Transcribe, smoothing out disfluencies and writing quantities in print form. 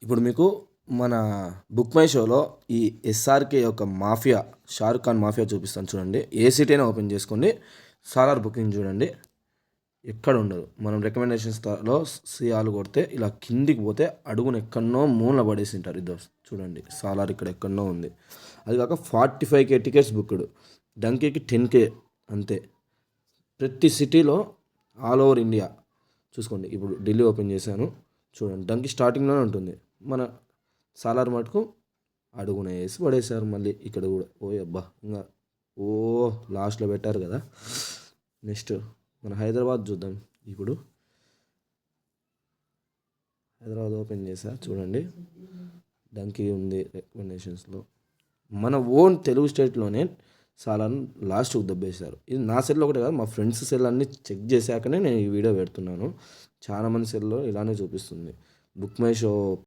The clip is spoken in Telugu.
ఇప్పుడు మీకు మన బుక్ మై షోలో ఈ ఎస్ఆర్కే యొక్క మాఫియా, షారుఖ్ ఖాన్ మాఫియా చూపిస్తాను చూడండి. ఏ సిటీనే ఓపెన్ చేసుకోండి, సాలార్ బుకింగ్ చూడండి, ఎక్కడ ఉండదు. మనం రికమెండేషన్స్లో సిఆలు కొడితే ఇలా కిందికి పోతే అడుగున ఎక్కడనో మూల పడేసి ఉంటారు. ఇద్దరు చూడండి, సాలార్ ఇక్కడ ఎక్కడనో ఉంది. అది కాక 45K టికెట్స్ బుక్డ్, డంకీకి 10K అంతే. ప్రతి సిటీలో ఆల్ ఓవర్ ఇండియా చూసుకోండి. ఇప్పుడు ఢిల్లీ ఓపెన్ చేశాను చూడండి, డంకి స్టార్టింగ్లోనే ఉంటుంది. మన సాలార్ మటుకు అడుగున వేసి పడేశారు. మళ్ళీ ఇక్కడ కూడా అబ్బా ఇంకా లాస్ట్లో పెట్టారు కదా. నెక్స్ట్ మన హైదరాబాద్ చూద్దాం. ఇప్పుడు హైదరాబాద్ ఓపెన్ చేశా చూడండి, డంకీ ఉంది రికమెండేషన్స్లో. మన ఓన్ తెలుగు స్టేట్లోనే సాలార్ని లాస్ట్కి దబ్బేశారు. ఇది నా సెల్లో ఒకటి కాదు, మా ఫ్రెండ్స్ సెల్ అన్ని చెక్ చేశాకనే నేను ఈ వీడియో పెడుతున్నాను. చాలామంది సెల్లో ఇలానే చూపిస్తుంది. Book my show